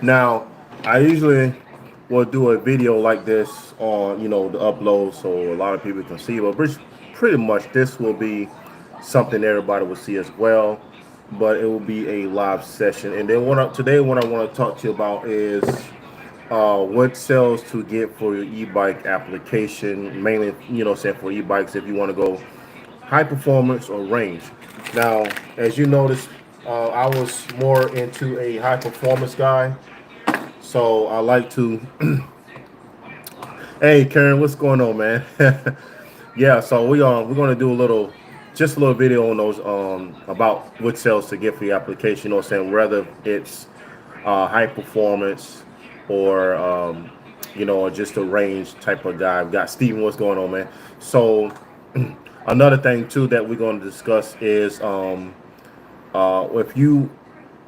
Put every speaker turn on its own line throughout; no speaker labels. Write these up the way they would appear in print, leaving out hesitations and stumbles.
Now, I usually will do a video like this on, the upload so a lot of people can see. But pretty much this will be something everybody will see as well. But it will be a live session. And then today, what I want to talk to you about is what cells to get for your e-bike application, mainly, say for e-bikes if you want to go high performance or range. Now, as you noticed, I was more into a high performance guy, so I like to. Hey, Karen, what's going on, man? Yeah, so we're gonna do just a little video on those about what cells to get for your application. You know, what I'm saying whether it's high performance or or just a range type of guy. I've got Steven, what's going on, man? So another thing too that we're going to discuss is if you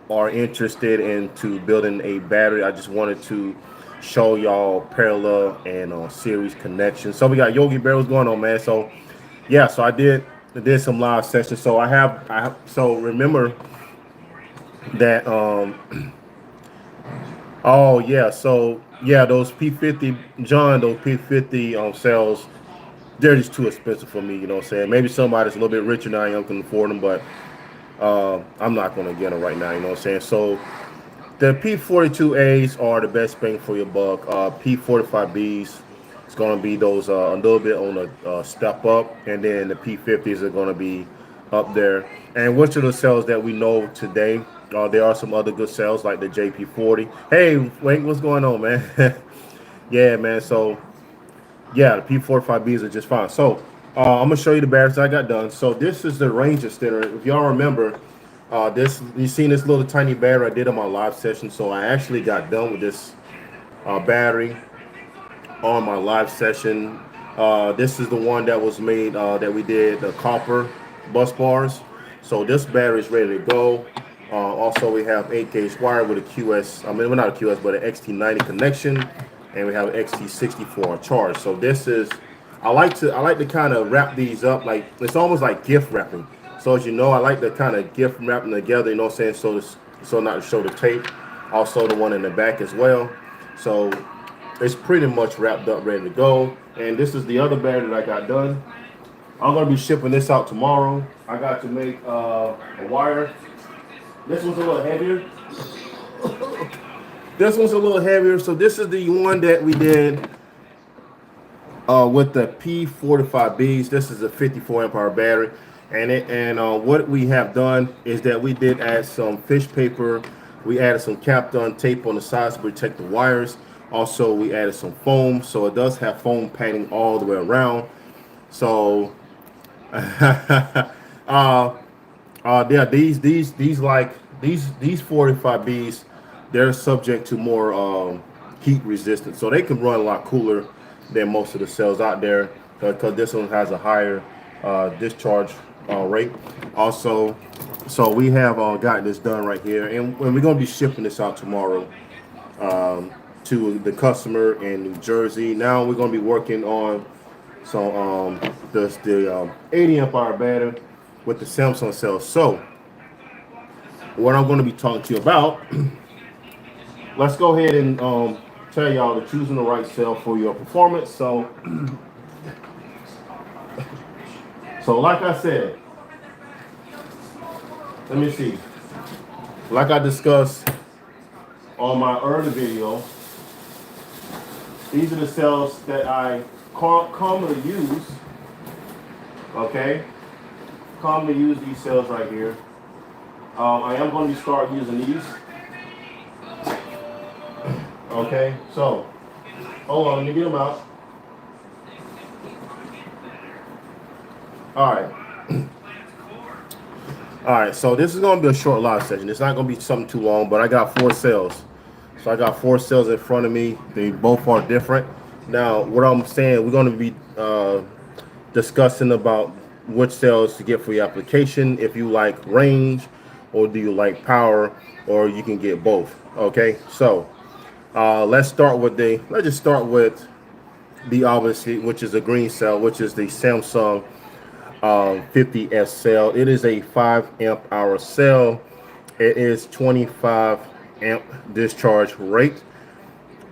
are interested into building a battery, I just wanted to show y'all parallel and series connection. So we got Yogi Bear, what's going on, man? So yeah, so I did some live sessions. So so remember that oh yeah, so yeah, those P50 John, those P50 cells, they're just too expensive for me. You know what I'm saying? Maybe somebody's a little bit richer than I am can afford them, but I'm not gonna get them right now. You know what I'm saying? So the P42As are the best bang for your buck. P45Bs it's gonna be those a little bit on a step up, and then the P50s are gonna be up there. And which of the cells that we know today? There are some other good cells like the JP40. Hey, wait, what's going on, man? Yeah, man. So yeah, the P45Bs are just fine. So I'm gonna show you the batteries I got done. So this is the range extender. If y'all remember, this you seen this little tiny battery I did on my live session. So I actually got done with this battery on my live session. This is the one that was made that we did the copper bus bars. So this battery is ready to go. Also, we have 8 gauge wire with a QS. I mean, well, not a QS, but an XT90 connection, and we have an XT64 charge. So this is. I like to kind of wrap these up like it's almost like gift wrapping. So as you know, I like to kind of gift wrap them together. You know what I'm saying? So not to show the tape. Also the one in the back as well. So it's pretty much wrapped up, ready to go. And this is the other battery that I got done. I'm gonna be shipping this out tomorrow. I got to make a wire. This one's a little heavier. This one's a little heavier. So this is the one that we did with the P45Bs. This is a 54 amp hour battery. And what we have done is that we did add some fish paper. We added some Kapton tape on the sides to protect the wires. Also, we added some foam, so it does have foam padding all the way around. So, yeah, these 45Bs, they're subject to more heat resistance, so they can run a lot cooler than most of the cells out there because this one has a higher discharge rate. Also, so we have got this done right here, and we're gonna be shipping this out tomorrow to the customer in New Jersey. Now we're gonna be working on the 80 amp hour battery with the Samsung cells. So what I'm going to be talking to you about, let's go ahead and tell y'all to choosing the right cell for your performance. So like I said, let me see. Like I discussed on my earlier video, these are the cells that I commonly use. Okay, commonly use these cells right here. I am going to start using these. Okay, so hold on, let me get them out. All right. All right, so this is going to be a short live session. It's not going to be something too long, but I got 4 cells. So I got 4 cells in front of me. They both are different. Now, what I'm saying, we're going to be discussing about which cells to get for your application. If you like range, or do you like power, or you can get both. Okay, so let's just start with the obviously, which is a green cell, which is the Samsung 50S cell. It is a 5 amp hour cell. It is 25 amp discharge rate,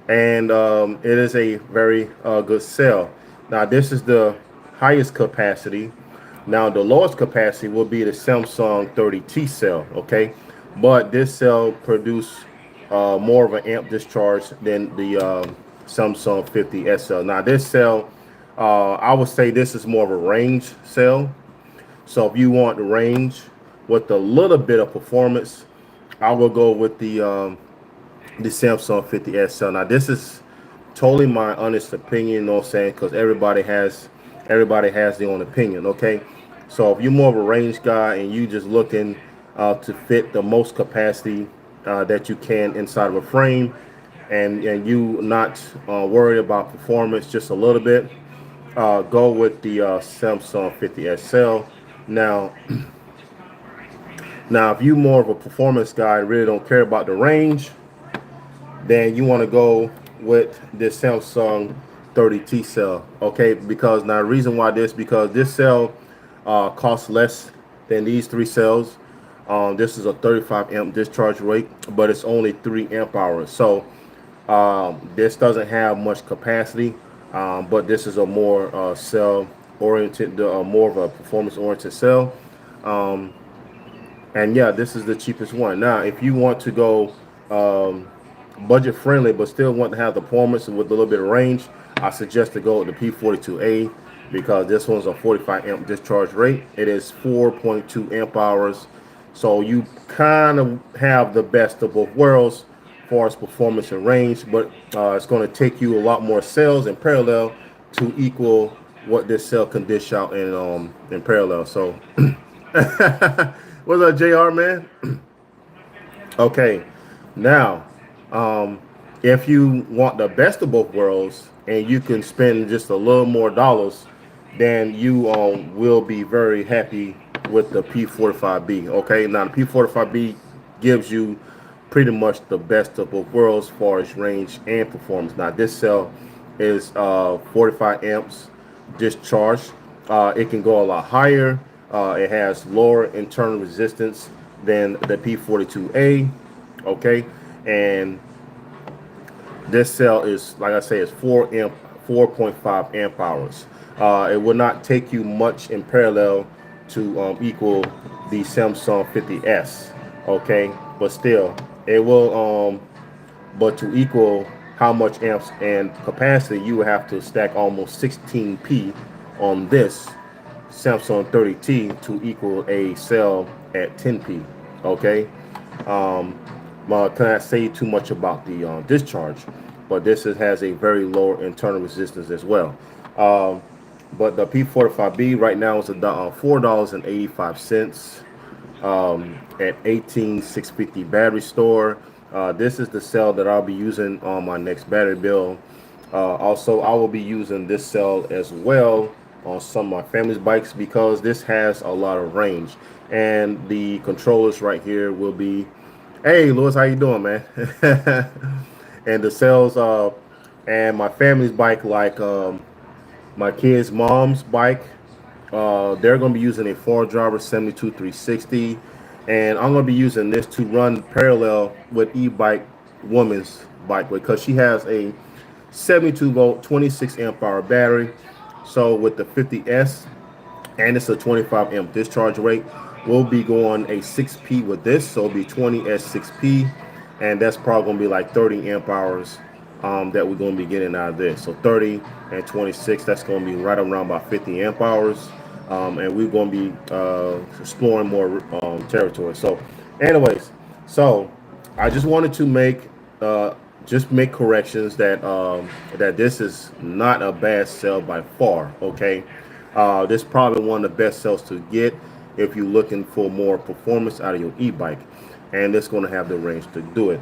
and it is a very good cell. Now this is the highest capacity. Now the lowest capacity will be the Samsung 30T cell, okay? But this cell produce more of an amp discharge than the Samsung 50S cell. Now this cell, I would say this is more of a range cell. So if you want the range with a little bit of performance, I will go with the Samsung 50S cell. Now this is totally my honest opinion, you know what I'm saying? Because everybody has their own opinion, okay? So if you're more of a range guy and you just looking to fit the most capacity that you can inside of a frame, and you not worried about performance just a little bit, go with the Samsung 50S cell. Now, now if you more of a performance guy, really don't care about the range, then you want to go with this Samsung 30T cell, okay? Because now the reason why because this cell costs less than these three cells. This is a 35 amp discharge rate, but it's only 3 amp hours. So this doesn't have much capacity, but this is a more cell oriented, more of a performance oriented cell. Um, and yeah, this is the cheapest one. Now, if you want to go um, budget friendly, but still want to have the performance with a little bit of range, I suggest to go with the P42A because this one's a 45 amp discharge rate. It is 4.2 amp hours. So you kind of have the best of both worlds as far as performance and range, but it's going to take you a lot more cells in parallel to equal what this cell can dish out in parallel. So what's up, JR, man? Okay, now, if you want the best of both worlds and you can spend just a little more dollars, then you will be very happy with the P45B. Okay, now the P45B gives you pretty much the best of both worlds as far as range and performance. Now this cell is 45 amps discharge. It can go a lot higher. It has lower internal resistance than the P42A. Okay, and this cell is, like I say, is 4.5 amp hours. It will not take you much in parallel to equal the Samsung 50S. Okay, but still, it will. But to equal how much amps and capacity, you will have to stack almost 16p on this Samsung 30T to equal a cell at 10p. Okay. Cannot say too much about the discharge, but has a very low internal resistance as well. But the P45B right now is $4.85 at 18650 battery store. This is the cell that I'll be using on my next battery build. Also, I will be using this cell as well on some of my family's bikes because this has a lot of range. And the controllers right here will be, hey Lewis, how you doing, man? And the cells, and my family's bike, like my kid's mom's bike, they're going to be using a 4-driver 72360, and I'm going to be using this to run parallel with e-bike woman's bike because she has a 72 volt 26 amp hour battery. So with the 50S, and it's a 25 amp discharge rate, we'll be going a 6P with this, so it'll be 20S6P, and that's probably going to be like 30 amp hours that we're going to be getting out of this. So 30 and 26, that's going to be right around about 50 amp hours, and we're going to be exploring more territory. So anyways, so I just wanted to make corrections that that this is not a bad sell by far. Okay, this is probably one of the best cells to get if you're looking for more performance out of your e-bike, and it's going to have the range to do it.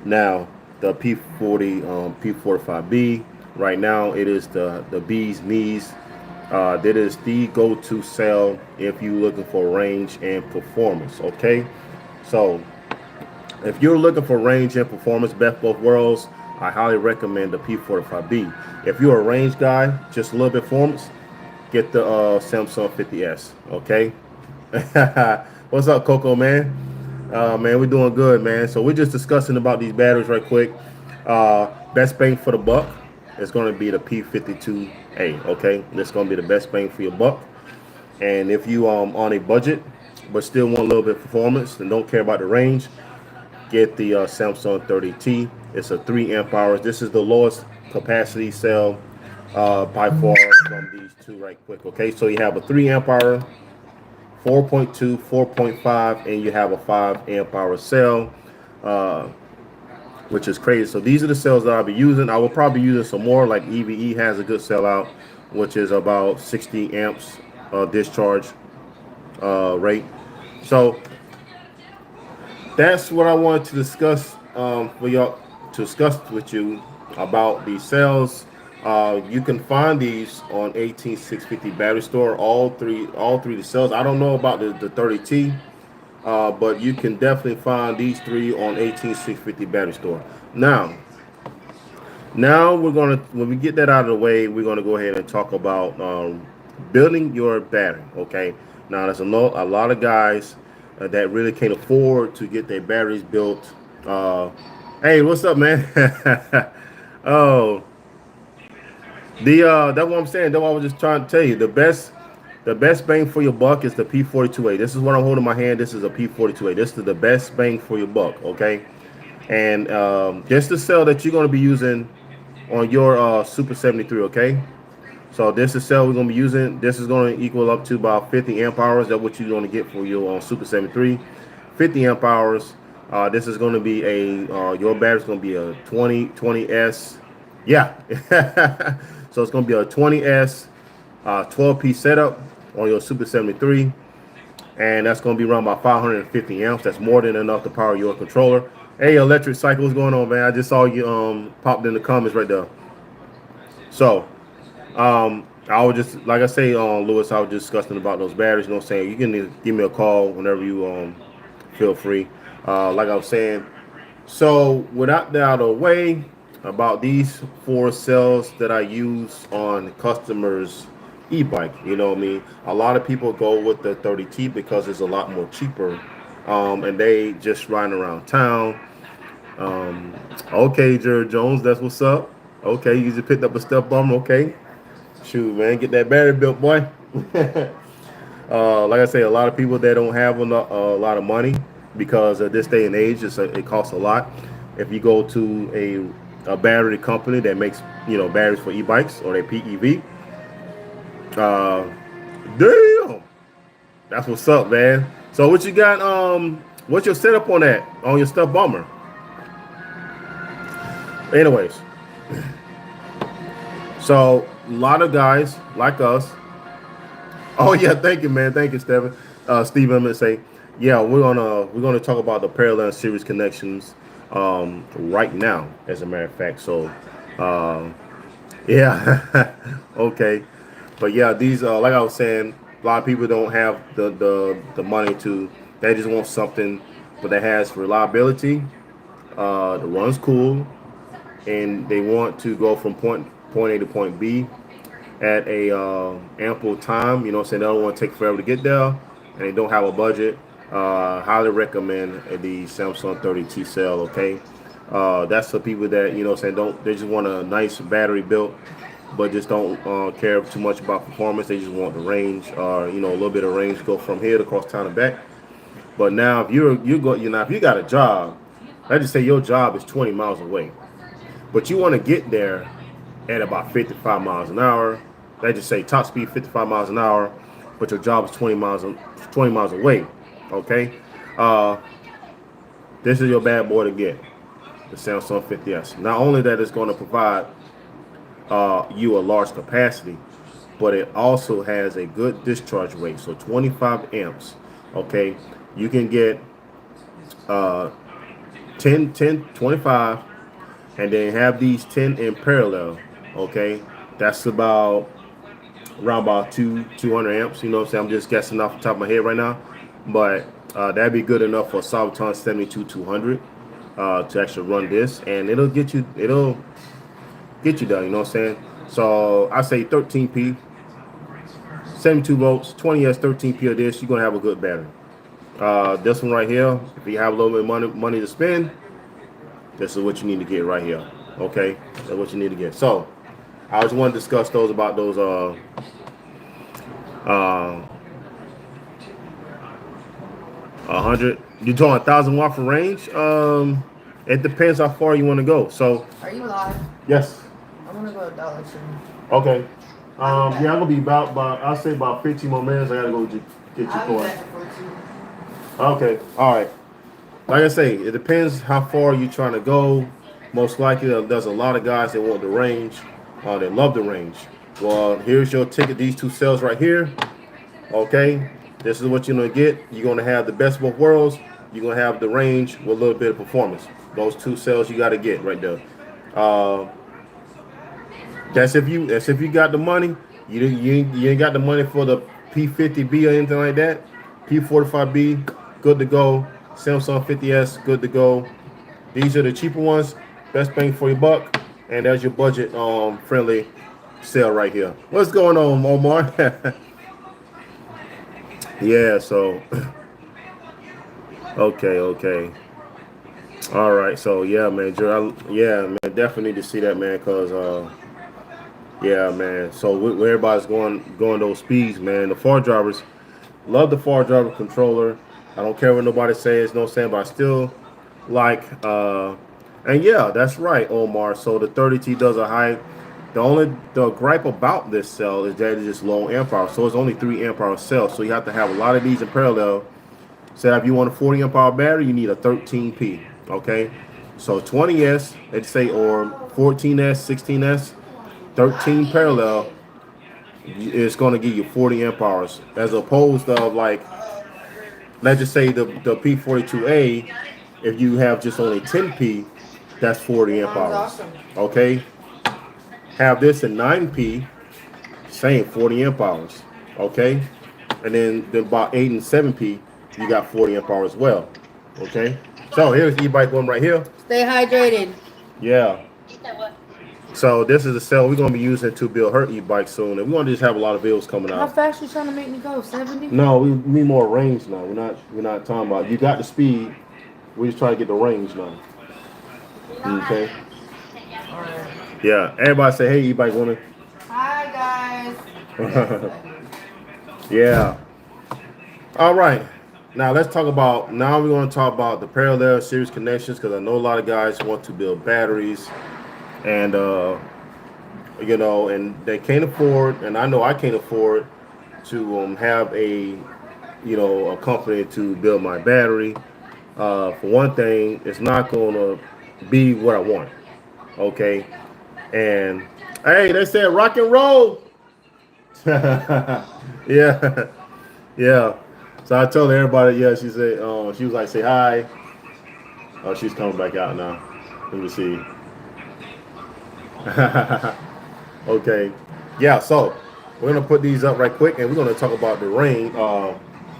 Now the P45B right now, it is the bee's knees. That is the go-to cell if you're looking for range and performance. Okay, so if you're looking for range and performance, best of both worlds, I highly recommend the P45B. If you're a range guy, just a little bit performance, get the Samsung 50S. Okay. What's up, Coco, man? Man, we're doing good, man. So we're just discussing about these batteries right quick. Best bang for the buck is going to be the P52A. Okay, that's going to be the best bang for your buck. And if you on a budget but still want a little bit of performance and don't care about the range, get the Samsung 30T. It's a 3 amp hours. This is the lowest capacity cell by far from these two right quick. Okay, so you have a 3 amp hour, 4.2, 4.5, and you have a 5 amp hour cell, uh, which is crazy. So these are the cells that I'll be using. I will probably be using some more, like EVE has a good cell out, which is about 60 amps discharge rate. So that's what I wanted to discuss for y'all to discuss with you about these cells. You can find these on 18650 battery store. All three of the cells. I don't know about the 30T, but you can definitely find these three on 18650 battery store. Now we're gonna when we get that out of the way, we're gonna go ahead and talk about building your battery. Okay. Now there's a lot of guys that really can't afford to get their batteries built. Hey, what's up, man? Oh, that's what I'm saying. That's what I was just trying to tell you. The best bang for your buck is the P42A. This is what I'm holding in my hand. This is a P42A. This is the best bang for your buck. Okay, and this is the cell that you're going to be using on your Super 73. Okay, so this is cell we're going to be using. This is going to equal up to about 50 amp hours. That's what you're going to get for your Super 73. 50 amp hours. This is going to be your battery's going to be a 20S. Yeah. So it's going to be a 20S 12-piece setup on your Super 73. And that's going to be around about 550 amps. That's more than enough to power your controller. Hey, Electric Cycle, what's going on, man? I just saw you popped in the comments right there. So, I was just like I say, Lewis, I was discussing about those batteries. You know what I'm saying? You can give me a call whenever you feel free. Like I was saying, so without that out of the way, about these four cells that I use on customers' e-bike, you know what I mean? A lot of people go with the 30T because it's a lot more cheaper, and they just riding around town. Okay, Jared Jones, that's what's up. Okay, you just picked up a step bummer. Okay, shoot, man, get that battery built, boy. Like I say, a lot of people that don't have a lot of money because at this day and age, it costs a lot. If you go to a battery company that makes batteries for e-bikes or their PEV, uh, damn, that's what's up, man. So what you got? What's your setup on your stuff bummer? Anyways, so a lot of guys like us. Oh yeah, thank you, man. Thank you, Stephen. Steve, I'm gonna say, yeah, we're gonna talk about the parallel series connections right now, as a matter of fact. So, yeah, okay, but yeah, these like I was saying, a lot of people don't have the money to. They just want something, but that has reliability, that runs cool, and they want to go from point A to point B at a ample time. You know what I'm saying? They don't want to take forever to get there, and they don't have a budget. Highly recommend the Samsung 30T cell. Okay, that's for people that what I'm saying they just want a nice battery built, but just don't care too much about performance. They just want the range, a little bit of range to go from here to across town and back. But now if if you got a job, let's just say your job is 20 miles away, but you want to get there at about 55 miles an hour. They just say top speed 55 miles an hour, but your job is 20 miles away. Okay, uh, this is your bad boy to get, the Samsung 50s. Not only that, it's going to provide you a large capacity, but it also has a good discharge rate. So 25 amps. Okay, you can get uh, 25, and then have these 10 in parallel. Okay, that's around about 200 amps. You know what I'm saying? I'm just guessing off the top of my head right now, but that'd be good enough for a Sabaton 72-200 to actually run this, and it'll get you done. You know what I'm saying? So I say 13p, 72 volts, 20s, 13p of this. You're gonna have a good battery. This one right here, if you have a little bit of money to spend, this is what you need to get right here. Okay, that's what you need to get. So I just want to discuss those about those uh 100. You doing 1,000 watt for range? It depends how far you want to go. So
Are you live?
yes.
I'm gonna go to Dollar Tree.
Okay. Yeah, I'm gonna be about I'll say about 15 more minutes. I gotta go get your
I'll be
car.
back before 2.
Okay. All right. Like I say, it depends how far you're trying to go. Most likely, there's a lot of guys that want the range. They love the range. Well, here's your ticket. These two cells right here. Okay. This is what you're gonna get. You're gonna have the best of both worlds. You're gonna have the range with a little bit of performance. Those two cells you got to get right there. Uh, that's if you got the money. You ain't got the money for the P50B or anything like that. P45B, good to go. Samsung 50S, good to go. These are the cheaper ones, best bang for your buck, and there's your budget friendly sale right here. What's going on, Omar? Yeah, so okay. All right, so yeah, man, yeah, man, definitely need to see that, man, cause yeah, man. So where everybody's going those speeds, man. The far drivers love the far driver controller. I don't care what nobody says, no saying, but I still like. And yeah, that's right, Omar. So the 30T does a high. The gripe about this cell is that it's just low amp hour. So it's only 3 amp hour cell. So you have to have a lot of these in parallel. So if you want a 40 amp hour battery, you need a 13P. Okay, so 20S, let's say, or 14S, 16S, 13 parallel is going to give you 40 amp hours, as opposed to like, let's just say the P42A, if you have just only 10P, that's 40 amp
Mom's
hours.
awesome.
Okay, have this in 9P, same 40 amp hours. Okay, and then about 8 and 7P, you got 40 amp hours as well. Okay, so here's the e-bike one right here.
Stay hydrated.
Yeah. So this is a cell we're gonna be using to build her e-bike soon, and we're gonna just have a lot of videos coming
How
out.
fast you trying to make me go? 70?
No, we need more range now. We're not talking about you got the speed. We just try to get the range now. Okay.
Alright.
Yeah. Everybody say hey, e-bike woman.
Hi guys.
Yeah. All right. Now let's talk about. Now we're gonna talk about the parallel series connections, because I know a lot of guys want to build batteries, and and they can't afford, and I know I can't afford to have a company to build my battery. For one thing, it's not gonna be what I want. Okay, and hey, they said rock and roll. Yeah, yeah. So I told everybody, yeah. She said, she was like, say hi. Oh, she's coming back out now. Let me see. Okay. Yeah, so we're gonna put these up right quick, and we're gonna talk about the rain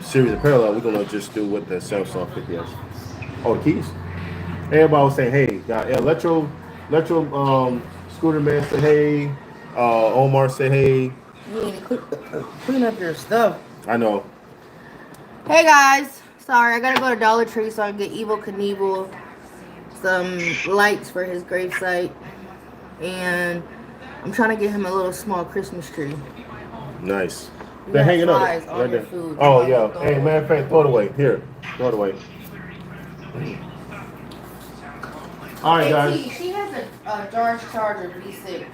series of parallel. We're gonna just do with the Samsung 50s. Oh, the keys. Everybody was saying, hey, got electro scooter man say hey. Omar say hey.
You need to clean up your stuff.
I know.
Hey guys. Sorry, I gotta go to Dollar Tree so I can get Evil Knievel some lights for his gravesite. And I'm trying to get him a little small Christmas tree.
Nice.
You
They're
got
hanging up
flies on
right
your
there.
food.
Oh yeah. Hey, matter of fact, throw it away. Here, throw it away. All right,
Hey,
guys.
T, she has a Dodge Charger V6.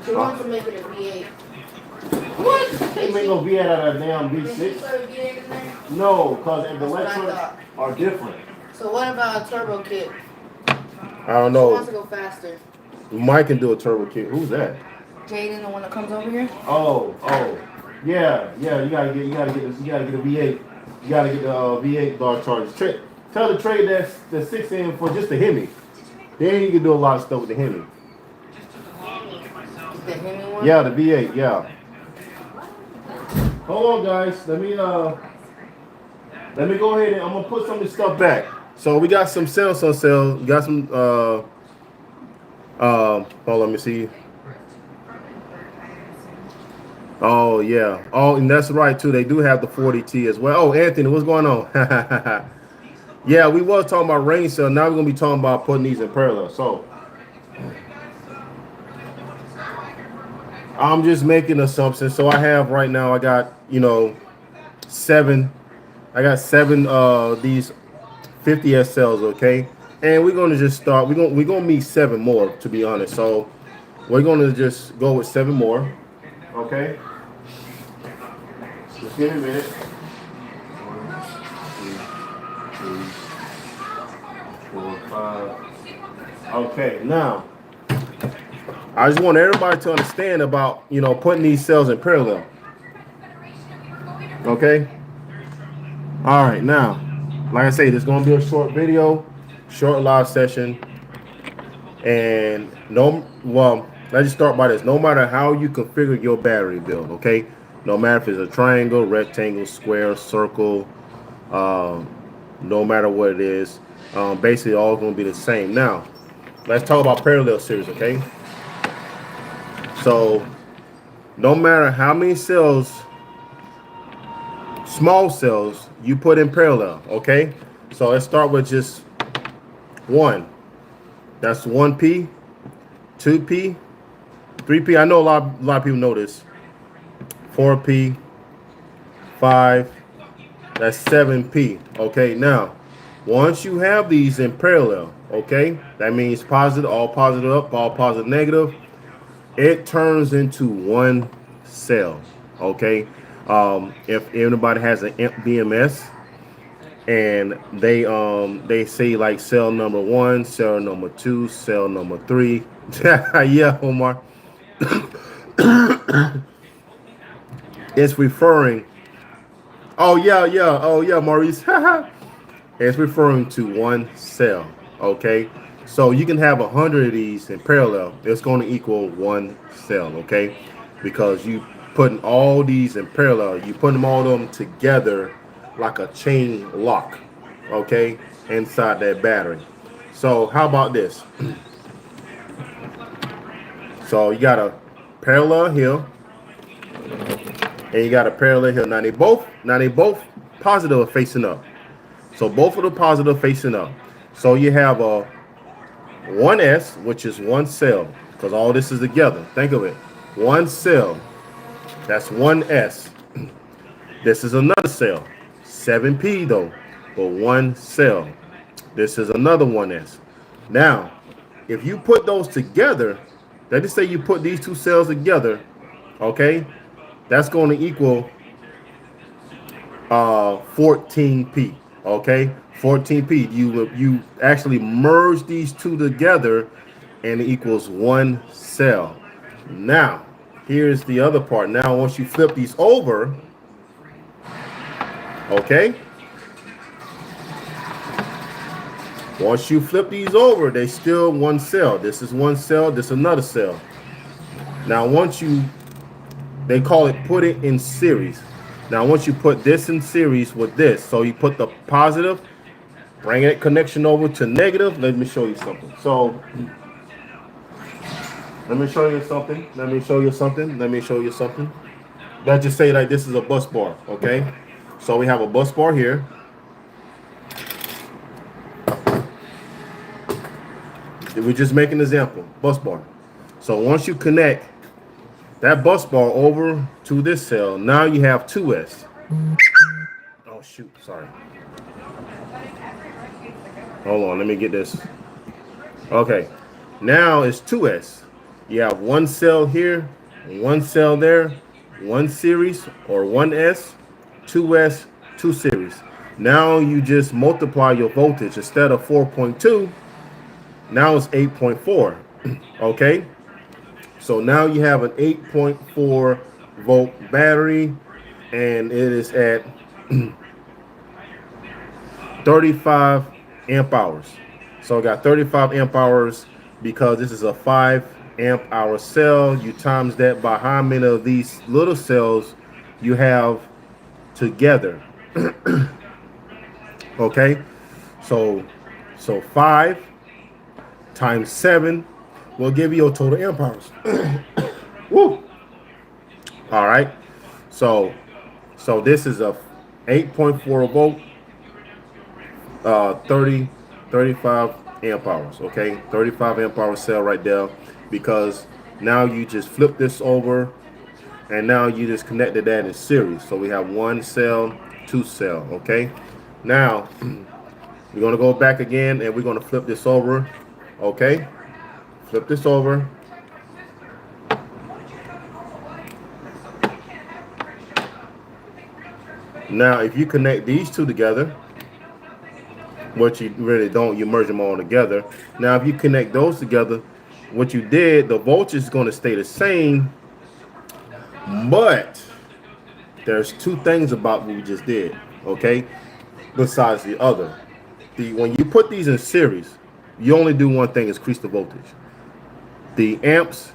She wants to make it a V8. What?
They make no V8 out of that damn
Did you
V6.
put a V8 in there?
No, because the
That's what I
electrics
thought.
are different.
So what about a turbo kit?
I don't
She wants to
know.
go faster.
Mike can do a turbo kit. Who's that?
Jaden, the one that comes over here?
Oh. Yeah. You gotta get a V8. You gotta get the V8 bar chargers. Tell the trade that's the 6 in for just the Hemi. Then you can do a lot of stuff with the Hemi.
The Hemi one?
Yeah, the V8. Yeah. Hold on, guys. Let me go ahead and I'm gonna put some of this stuff back. So we got some sales on sale. We got some hold on, let me see. Oh yeah. Oh, and that's right too. They do have the 40T as well. Oh, Anthony, what's going on? Yeah, we was talking about rain cell. Now we're gonna be talking about putting these in parallel. So I'm just making assumptions. So I have right now. I got seven. I got seven these 50S cells. Okay, and we're gonna just start. We're gonna meet seven more to be honest. So we're gonna just go with seven more. Okay, just give me a minute. One, two, three, four, five. Okay, now I just want everybody to understand about putting these cells in parallel. Okay. All right. Now, like I say, this is gonna be a short video, short live session, and no. Well, let's just start by this. No matter how you configure your battery build, okay. No matter if it's a triangle, rectangle, square, circle, um, no matter what it is, basically all going to be the same. Now, let's talk about parallel series, okay? So, no matter how many cells, small cells, you put in parallel, okay? So let's start with just one. That's 1P, 2P, 3P. I know a lot of people know this. 4P, 5, that's 7P. Okay, now once you have these in parallel, okay, that means positive up, all positive negative. It turns into one cell. Okay, if anybody has an BMS and they say like cell number one, cell number two, cell number three. Yeah, Omar, it's referring. Oh yeah, yeah. Oh yeah, Maurice. It's referring to one cell. Okay, so you can have 100 of these in parallel. It's going to equal one cell. Okay, because you putting all these in parallel. You putting them all of them together like a chain lock. Okay, inside that battery. So how about this? So you got a parallel here, and you got a parallel here. Now they both positive are facing up. So both of the positive facing up. So you have a 1S, which is one cell, because all this is together. Think of it. One cell. That's 1S. This is another cell. 7P though, but one cell. This is another 1S. Now, if you put those together, let's just say you put these two cells together, okay, that's going to equal 14P. Okay, 14P. You actually merge these two together, and it equals one cell. Now, here's the other part. Now, once you flip these over, okay, once you flip these over, they still one cell. This is one cell. This is another cell. Now, they call it put it in series. Now, once you put this in series with this, so you put the positive, bring that connection over to negative. Let me show you something. So, let me show you something. Let me show you something. Let me show you something. Let's just say like this is a bus bar, okay? So we have a bus bar here. We just make an example, bus bar. So once you connect that bus bar over to this cell, now you have 2S. Oh shoot, sorry. Hold on, let me get this. Okay, now it's 2S. You have one cell here, one cell there, one series or 1S, 2S, two series. Now you just multiply your voltage. Instead of 4.2, now it's 8.4. Okay, so now you have an 8.4 volt battery, and it is at 35 amp hours. So I got 35 amp hours because this is a 5 amp hour cell. You times that by how many of these little cells you have together. Okay, so 5 times 7 will give you a total amp hours. Woo. All right. So this is a 8.4 volt, 30 35 amp hours. Okay, 35 amp hour cell right there. Because now you just flip this over, and now you just connected that in series. So we have one cell, two cell. Okay. Now we're gonna go back again, and we're gonna flip this over. Okay. Flip this over. Now, if you connect these two together, what you really don't, you merge them all together. Now, if you connect those together, what you did, the voltage is going to stay the same, but there's two things about what we just did, okay? Besides the other, when you put these in series, you only do one thing: is increase the voltage. The amps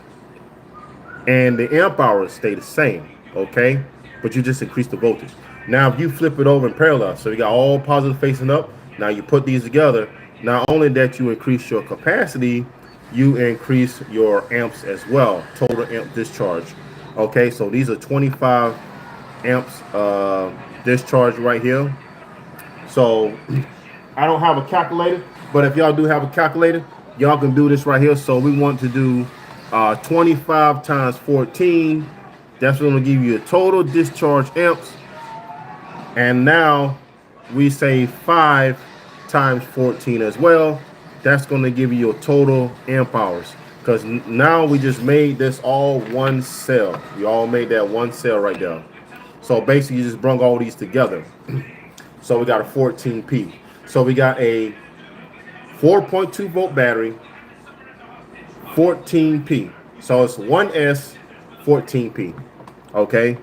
and the amp hours stay the same, okay? But you just increase the voltage. Now, if you flip it over in parallel, so you got all positive facing up, now you put these together, not only that you increase your capacity, you increase your amps as well, total amp discharge. Okay, so these are 25 amps discharge right here. So I don't have a calculator, but if y'all do have a calculator, y'all can do this right here. So we want to do 25 times 14. That's going to give you a total discharge amps. And now we say 5 times 14 as well. That's going to give you a total amp hours. Because now we just made this all one cell. We all made that one cell right there. So basically you just brung all these together. So we got a 14P. So we got a 4.2 volt battery, 14P. So it's 1S, 14P. Okay.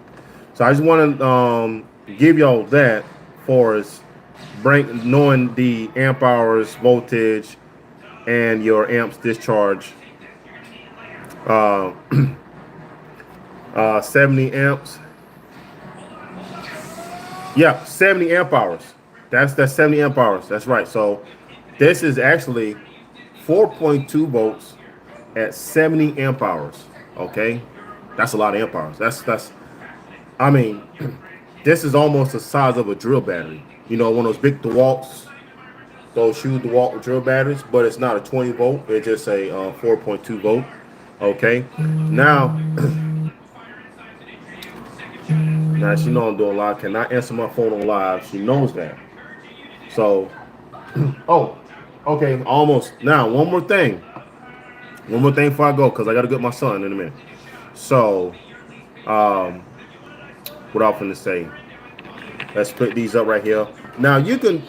So I just want to give y'all that for us, knowing the amp hours, voltage, and your amps discharge. Uh, 70 amps. Yeah, 70 amp hours. That's 70 amp hours. That's right. So this is actually 4.2 volts at 70 amp hours. Okay, that's a lot of amp hours. That's. I mean, this is almost the size of a drill battery. You know, one of those big DeWalt's, those huge DeWalt drill batteries, but it's not a 20 volt. It's just a 4.2 volt. Okay, now. Now she know I'm doing live. Cannot answer my phone on live. She knows that. So, oh, okay, almost. Now, one more thing. One more thing before I go, because I got to get my son in a minute. So, what I'm going to say? Let's put these up right here. Now, you can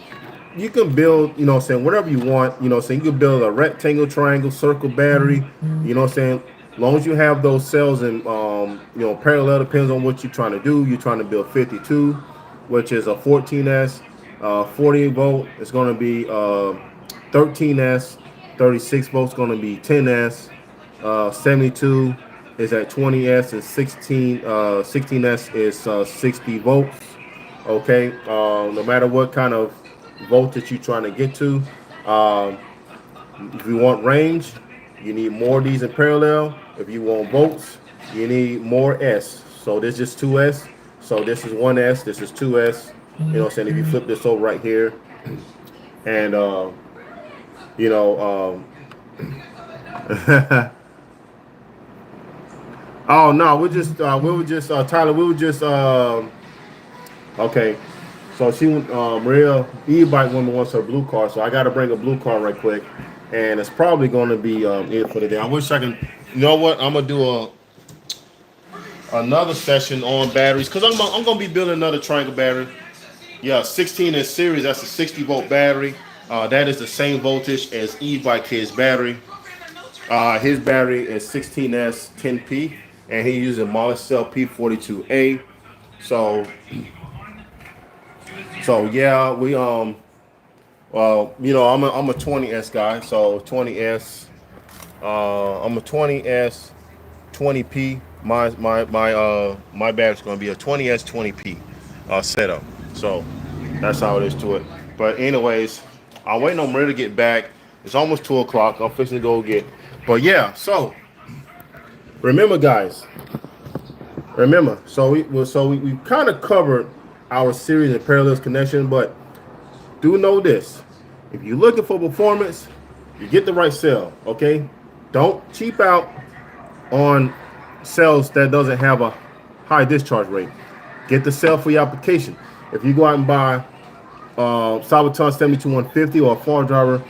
build, saying, whatever you want, saying you can build a rectangle, triangle, circle battery, saying, as long as you have those cells in, parallel, depends on what you're trying to do. You're trying to build 52, which is a 14S, 48 volt. It's going to be 13S, 36 volts going to be 10S, 72 is at 20S, and 16S is 60 volts. Okay, no matter what kind of voltage you're trying to get to. If you want range, you need more of these in parallel. If you want volts, you need more S. So this is 2S. So this is 1S. This is 2S. Saying? If you flip this over right here, and you know, oh no, we were just Tyler. We were just okay. So she Maria E-bike woman wants her blue car, so I got to bring a blue car right quick, and it's probably going to be it for today. I wish I can. You know what? I'm gonna do another session on batteries because I'm gonna be building another triangle battery. Yeah, 16 in series. That's a 60 volt battery. That is the same voltage as E-bike his battery. His battery is 16S 10P, and he uses Molicel P42A. So yeah, we well, I'm a 20S guy, so 20S. I'm a 20S 20P. My battery's gonna be a 20S 20P setup. So that's how it is to it. But anyways, I'm waiting on Maria to get back. It's almost 2 o'clock. I'm fixing to go get. But yeah, so remember, guys, Remember, we kind of covered our series and parallels connection, but do know this: if you're looking for performance, you get the right cell. Okay, don't cheap out on cells that doesn't have a high discharge rate. Get the cell for your application. If you go out and buy Sabaton 72150 or a farm driver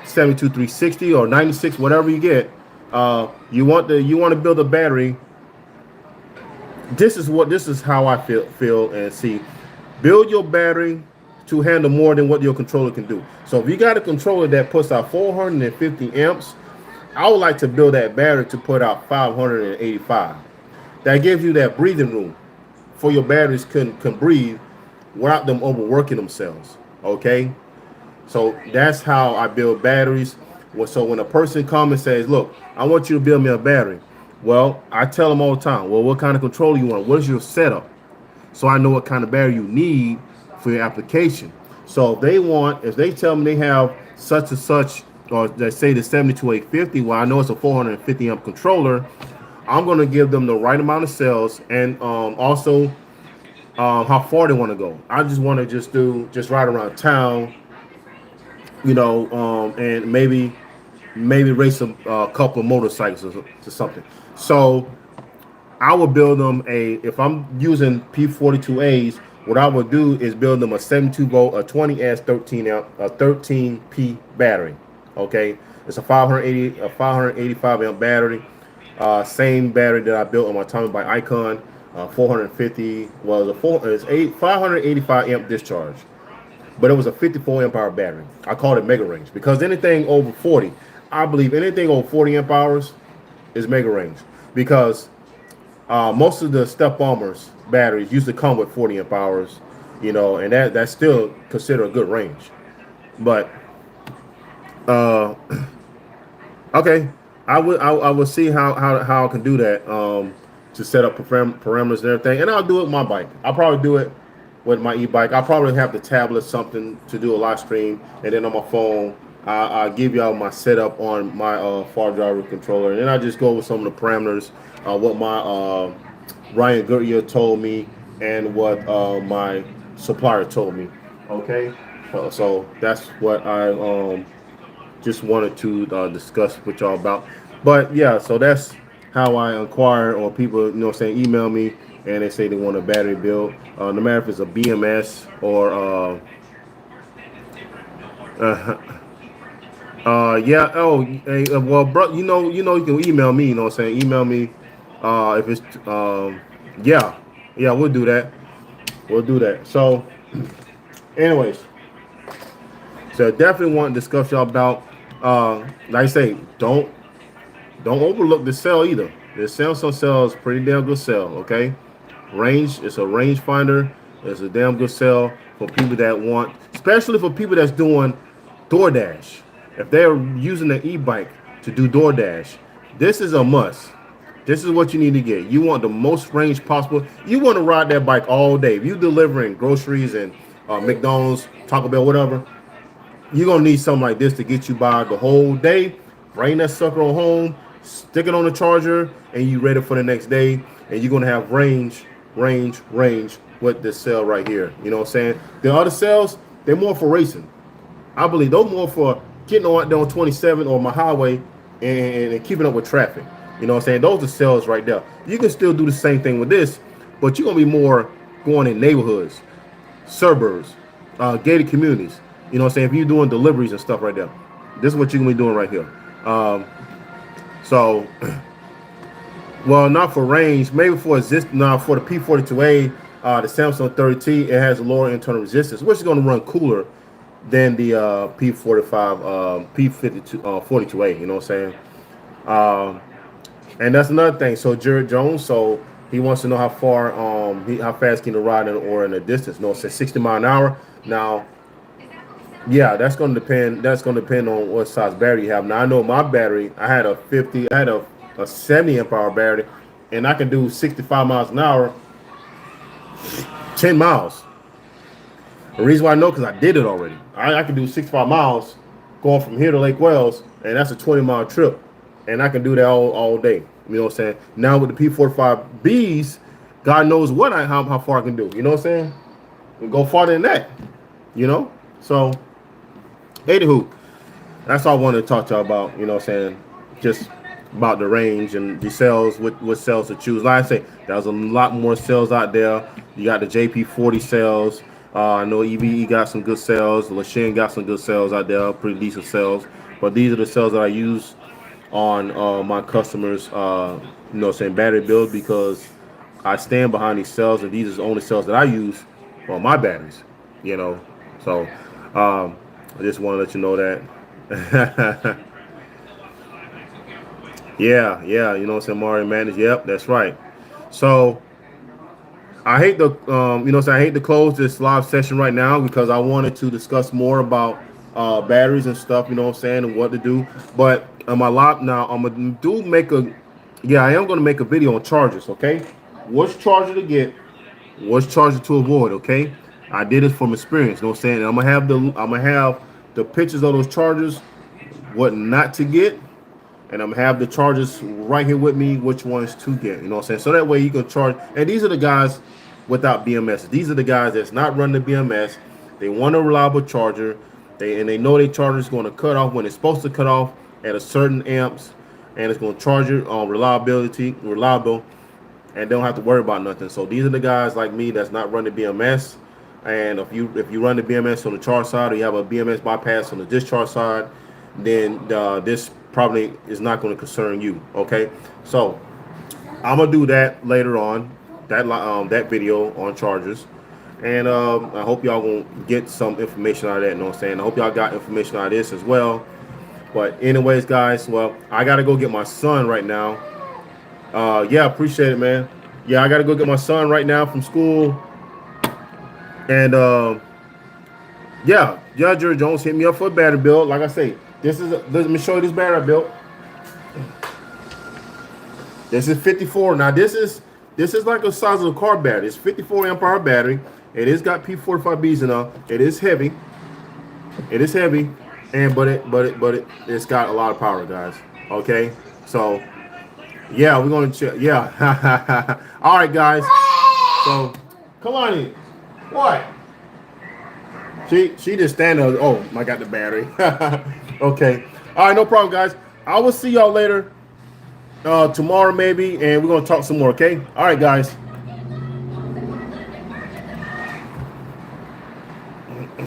72360 or 96, whatever you get, you want to build a battery. This is how I feel and see. Build your battery to handle more than what your controller can do. So if you got a controller that puts out 450 amps, I would like to build that battery to put out 585. That gives you that breathing room for your batteries can breathe without them overworking themselves. Okay, so that's how I build batteries. So when a person comes and says, "Look, I want you to build me a battery," well, I tell them all the time, "Well, what kind of controller you want? What is your setup?" So I know what kind of battery you need for your application. So if they tell me they have such and such, or they say the 72850, well, I know it's a 450 amp controller. I'm going to give them the right amount of cells and also how far they want to go. I just want to just ride around town, and maybe race a couple of motorcycles or something. So I would build them if I'm using P42As, what I would do is build them a 72 volt, a 20S 13 amp, a 13P battery. Okay, it's a 585 amp battery. Same battery that I built on my Tommy by Icon. 450 was a 585 amp discharge, but it was a 54 amp hour battery. I called it mega range because anything over 40, I believe anything over 40 amp hours is mega range because most of the step bombers batteries used to come with 40 amp hours, and that's still considered a good range. But uh, okay, I will see how I can do that to set up parameters and everything, and I'll do it with my bike. I'll probably do it with my e-bike. I'll probably have the tablet something to do a live stream, and then on my phone I'll give y'all my setup on my far driver controller, and then I just go with some of the parameters, what my Ryan Goodyear told me, and what my supplier told me. Okay, so that's what I just wanted to discuss with y'all about. But yeah, so that's how I inquire, or people, saying email me and they say they want a battery build. No matter if it's a BMS or uh, yeah. Oh, hey, well, bro, you can email me. You know what I'm saying? Email me if it's yeah, yeah. We'll do that. We'll do that. So, anyways, so definitely want to discuss y'all about. Like I say, don't overlook the cell either. The Samsung cell is pretty damn good cell. Okay, range. It's a range finder. It's a damn good cell for people that want, especially for people that's doing DoorDash. If they're using the e-bike to do DoorDash, this is a must. This is what you need to get. You want the most range possible. You want to ride that bike all day. If you're delivering groceries and McDonald's, Taco Bell, whatever, you're gonna need something like this to get you by the whole day. Bring that sucker on home, stick it on the charger, and you ready for the next day. And you're gonna have range with this cell right here. You know what I'm saying? The other cells, they're more for racing. I believe those more for getting on there on 27 or my highway and keeping up with traffic. You know what I'm saying? Those are cells right there. You can still do the same thing with this, but you're gonna be more going in neighborhoods, suburbs, gated communities. You know what I'm saying? If you're doing deliveries and stuff right there, this is what you're gonna be doing right here. So, well, not for range, maybe for for the P42A, the Samsung 30T, it has a lower internal resistance, which is gonna run cooler than the P45, P52, 42A. You know what I'm saying? And that's another thing. So Jared Jones, so he wants to know how far, how fast can he ride in a distance. No, it says 60 mile an hour. Now, yeah, that's going to depend. That's going to depend on what size battery you have. Now I know my battery. I had a 70 amp hour battery, and I can do 65 miles an hour, 10 miles. The reason why I know because I did it already. I can do 65 miles going from here to Lake Wells, and that's a 20-mile trip, and I can do that all day. You know what I'm saying? Now with the P45Bs, God knows what how far I can do. You know what I'm saying? We go farther than that. You know? So, anywho, that's all I wanted to talk to you about. You know what I'm saying? Just about the range and the cells, what cells to choose. Like I say, there's a lot more cells out there. You got the JP40 cells. I know EVE got some good cells. Lashin got some good cells out there, pretty decent cells. But these are the cells that I use on my customers, you know, saying battery build because I stand behind these cells, and these are the only cells that I use on my batteries. You know, so I just want to let you know that. Yeah, yeah, you know what I'm saying, Mario Madness. Yep, that's right. So I hate the you know what I'm saying, I hate to close this live session right now because I wanted to discuss more about batteries and stuff, you know what I'm saying, and what to do. But my live now, I'm gonna do make a yeah, I am gonna make a video on chargers, okay? Which charger to get, which charger to avoid, okay? I did it from experience, you know what I'm saying? And I'm gonna have the pictures of those chargers, what not to get, and I'm have the chargers right here with me, which ones to get. You know what I'm saying? So that way you can charge. And these are the guys without BMS. These are the guys that's not running the BMS. They want a reliable charger. They know their charger is going to cut off when it's supposed to cut off at a certain amps, and it's going to charge it on reliable, and don't have to worry about nothing. So these are the guys like me that's not running BMS. And if you run the BMS on the charge side, or you have a BMS bypass on the discharge side, then this probably is not going to concern you. Okay, so I'm gonna do that later on, that video on chargers, and I hope y'all gonna get some information out of that. You know what I'm saying? I hope y'all got information out of this as well. But anyways, guys, well, I gotta go get my son right now. Yeah, appreciate it, man. Yeah, I gotta go get my son right now from school, and yeah, Jerry Jones hit me up for a battery build. Like I say, let me show you this battery I built. This is 54. Now this is like the size of a car battery. It's 54 amp hour battery. It is got P45Bs in it. It is heavy. It is heavy, and it's got a lot of power, guys. Okay, so yeah, we're gonna check. Yeah, all right, guys. So come on in. What? She just stand there. Oh, I got the battery. Okay. All right, no problem, guys. I will see y'all later, tomorrow maybe, and we're gonna talk some more. Okay. All right, guys.